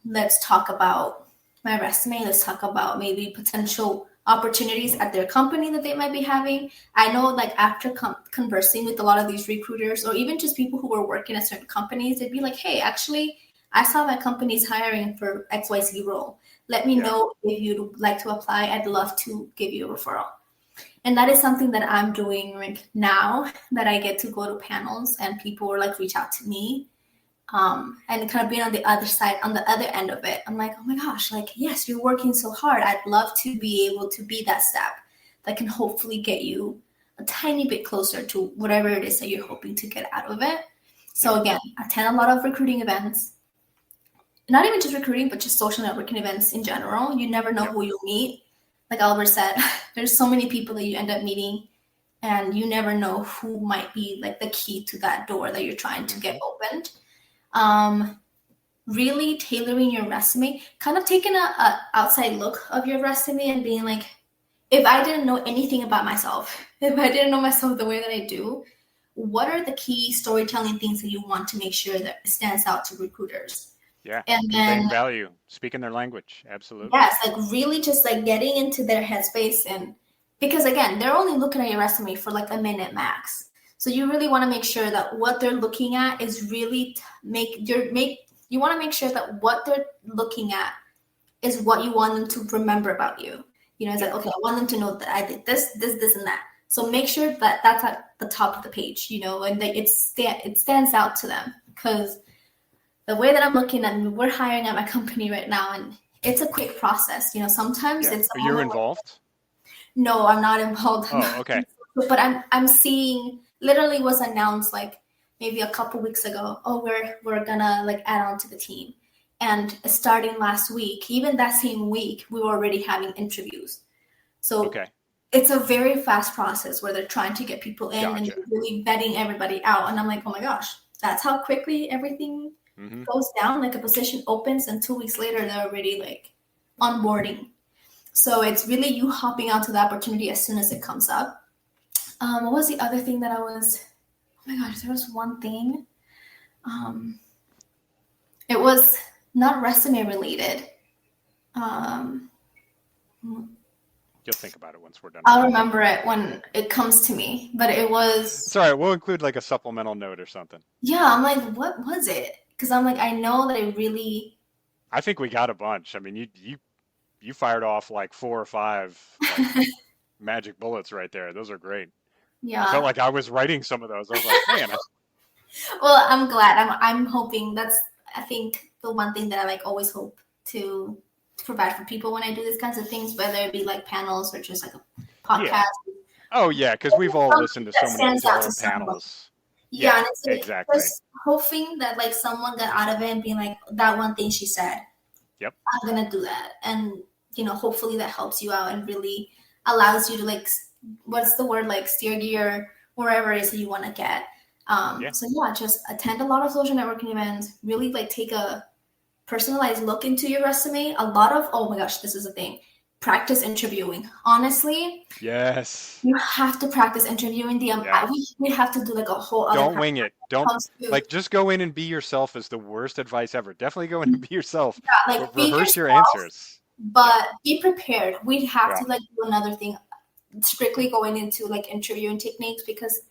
let's talk about my resume. Let's talk about maybe potential opportunities at their company that they might be having. I know, like, after conversing with a lot of these recruiters, or even just people who were working at certain companies, they'd be like, hey, actually, I saw that company's hiring for XYZ role. Let me know if you'd like to apply. I'd love to give you a referral. And that is something that I'm doing right now, that I get to go to panels and people will like reach out to me. And kind of being on the other side, on the other end of it, I'm like, oh my gosh, like, yes, you're working so hard. I'd love to be able to be that step that can hopefully get you a tiny bit closer to whatever it is that you're hoping to get out of it. So again, I attend a lot of recruiting events, not even just recruiting, but just social networking events in general. You never know who you'll meet. Like Albert said, there's so many people that you end up meeting, and you never know who might be like the key to that door that you're trying to get opened. Really tailoring your resume, kind of taking a outside look of your resume and being like, if I didn't know anything about myself, if I didn't know myself the way that I do, what are the key storytelling things that you want to make sure that stands out to recruiters? Yeah, And conveying then, value, speaking their language, absolutely. yes, like really just like getting into their headspace. And because again, they're only looking at your resume for like a minute max. So you really want to make sure that what they're looking at is really you want to make sure that what they're looking at is what you want them to remember about you. It's like, okay, I want them to know that I did this, and that. So make sure that that's at the top of the page, and that it stands out to them. Because the way that I'm looking at, we're hiring at my company right now, and it's a quick process. Sometimes it's. Are you involved? No, I'm not involved. Oh, okay. But I'm seeing, literally was announced like maybe a couple weeks ago. Oh, we're gonna like add on to the team, and starting last week, even that same week, we were already having interviews. So it's a very fast process where they're trying to get people in and really vetting everybody out. And I'm like, oh my gosh, that's how quickly everything goes down. Like a position opens and 2 weeks later, they're already like onboarding. So it's really you hopping onto the opportunity as soon as it comes up. What was the other thing that I was, oh my gosh, there was one thing. It was not resume related. You'll think about it once we're done. I'll remember it when it comes to me, but it was. It's all right. We'll include like a supplemental note or something. Yeah, I'm like, what was it? Because I'm like, I know that I think we got a bunch. I mean, you fired off like 4 or 5 like, magic bullets right there. Those are great. Yeah. I felt like I was writing some of those. I was like, man. Well, I'm glad. I'm hoping that's, I think, the one thing that I like always hope to provide for people when I do these kinds of things, whether it be like panels or just like a podcast. Yeah. Oh yeah, because we've all listened to so many panels. Yeah, and it's like exactly. Just hoping that like someone got out of it and being like, that one thing she said. Yep. I'm gonna do that, and hopefully that helps you out and really allows you to like, what's the word, like steer gear wherever it is that you want to get. So yeah, just attend a lot of social networking events. Really like take a personalized look into your resume. A lot of, oh my gosh, this is a thing. Practice interviewing. Honestly, yes, you have to practice interviewing. We have to do like a whole other. Don't wing it. Don't like just go in and be yourself is the worst advice ever. Definitely go in and be yourself. Yeah, like rehearse your answers. But be prepared. We'd have to like do another thing, strictly going into like interviewing techniques, because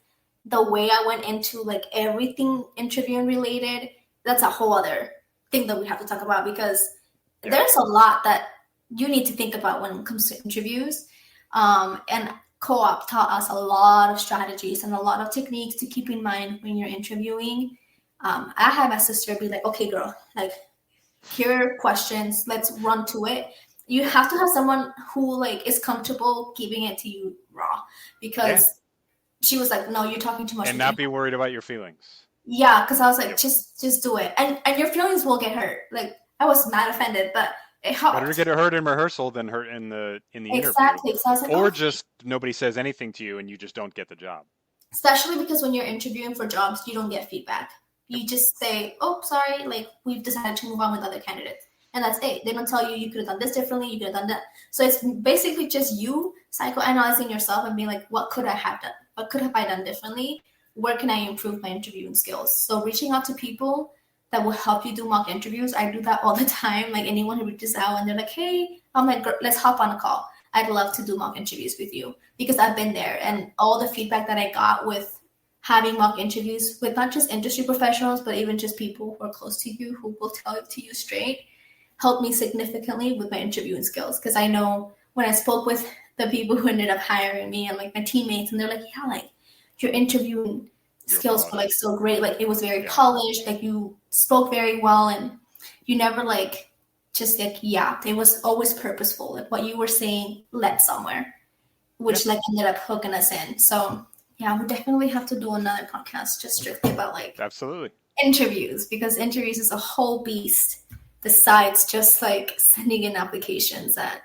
the way I went into like everything interviewing related, that's a whole other thing that we have to talk about, because there's a lot that you need to think about when it comes to interviews. And co-op taught us a lot of strategies and a lot of techniques to keep in mind when you're interviewing. I had my sister be like, okay, girl, like, here are questions, let's run to it. You have to have someone who like is comfortable giving it to you raw, because she was like, no, you're talking too much. And not be worried about your feelings. Yeah, because I was like, just do it. And your feelings will get hurt. Like, I was mad offended, but it helped. Better get it hurt in rehearsal than hurt in the interview. Exactly. So I was like, or just nobody says anything to you and you just don't get the job. Especially because when you're interviewing for jobs, you don't get feedback. You just say, oh, sorry, like, we've decided to move on with other candidates. And that's it. They don't tell you could have done this differently, you could have done that. So it's basically just you psychoanalyzing yourself and being like, what could I have done? What could have I done differently? Where can I improve my interviewing skills? So reaching out to people that will help you do mock interviews. I do that all the time. Like anyone who reaches out and they're like, hey, I'm like, let's hop on a call. I'd love to do mock interviews with you because I've been there, Yeah. and all the feedback that I got with having mock interviews with not just industry professionals, but even just people who are close to you who will tell it to you straight helped me significantly with my interviewing skills. Because I know when I spoke with the people who ended up hiring me and like my teammates, and they're like, yeah, like your interviewing You're skills were polished. like so great. Like it was very Yeah. polished. Like you spoke very well, and you never like just like yapped. It was always purposeful. Like what you were saying led somewhere, Yeah. which like ended up hooking us in. So yeah, we definitely have to do another podcast just strictly about like Absolutely. interviews, because interviews is a whole beast besides just like sending in applications. That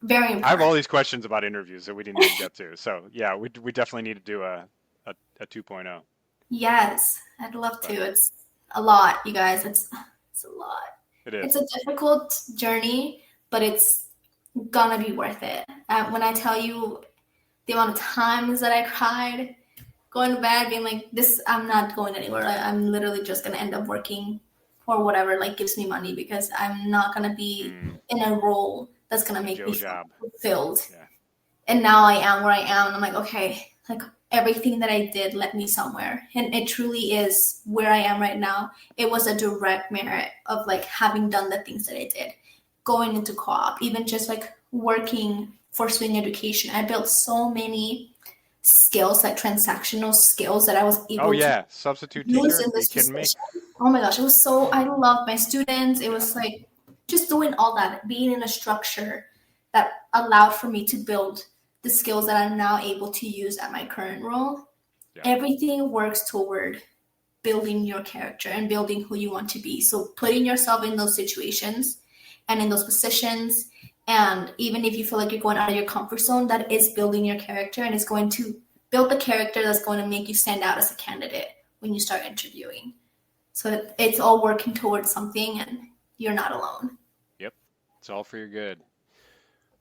very I have important. all these questions about interviews that we didn't even get to. So yeah, we definitely need to do a 2.0. Yes, I'd love to. But It's a lot, you guys. It's a lot. it It's is. a difficult journey, but it's gonna be worth it. When I tell you the amount of times that I cried going to bed, being like, "This, I'm not going anywhere. I'm literally just gonna end up working for whatever like gives me money, because I'm not gonna be Mm, in a role that's gonna the make me Joe feel job. fulfilled." Yeah. And now I am where I am, and I'm like, okay, like everything that I did led me somewhere, and it truly is where I am right now. It was a direct merit of like having done the things that I did, going into co-op, even just like working for swing education. I built so many skills, like transactional skills, that I was Oh able to yeah, substitute use teacher. in Are you this kidding me? position. Oh my gosh, it was so, I loved my students. It Yeah. was like just doing all that, being in a structure that allowed for me to build the skills that I'm now able to use at my current role. Yeah. Everything works toward building your character and building who you want to be. So putting yourself in those situations and in those positions, and even if you feel like you're going out of your comfort zone, that is building your character, and it's going to build the character that's going to make you stand out as a candidate when you start interviewing. So it's all working towards something, and you're not alone. Yep. It's all for your good.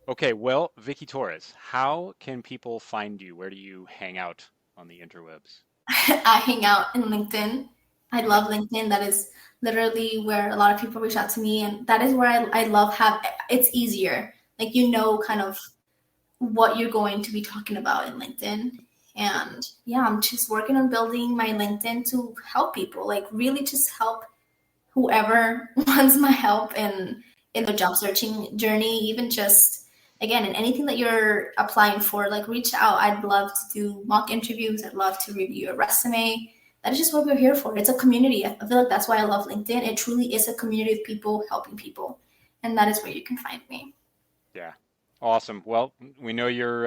Okay, well, Vicky Torres, how can people find you? Where do you hang out on the interwebs? I hang out in LinkedIn. I Okay. love LinkedIn. That is literally where a lot of people reach out to me, and that is where I love have it's easier. Like you know kind of what you're going to be talking about in LinkedIn. Yep. And yeah, I'm just working on building my LinkedIn to help people, like really just help whoever wants my help in Yeah. the job searching journey, even just again in anything that you're applying for, like reach out. I'd love to do mock interviews. I'd love to review your resume. That is just what we're here for. It's a community. I feel like that's why I love LinkedIn. It truly is a community of people helping people. And that is where you can find me. Yeah. Awesome. Well, we know you're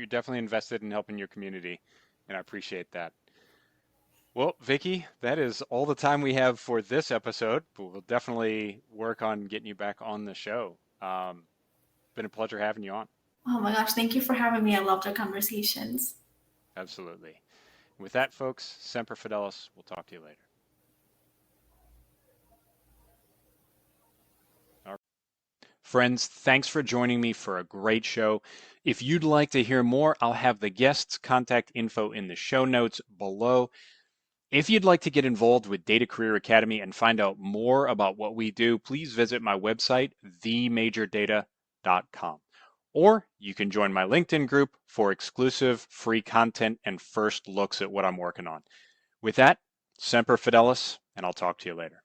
definitely invested in helping your community, and I appreciate that. Well, Vicky, that is all the time we have for this episode, but we'll definitely work on getting you back on the show. Been a pleasure having you on. Oh my gosh, thank you for having me. I loved our conversations. Absolutely. With that, folks, Semper Fidelis. We'll talk to you later. All right. Friends, thanks for joining me for a great show. If you'd like to hear more, I'll have the guests' contact info in the show notes below. If you'd like to get involved with Data Career Academy and find out more about what we do, please visit my website, themajordata.com. Or you can join my LinkedIn group for exclusive free content and first looks at what I'm working on. With that, Semper Fidelis, and I'll talk to you later.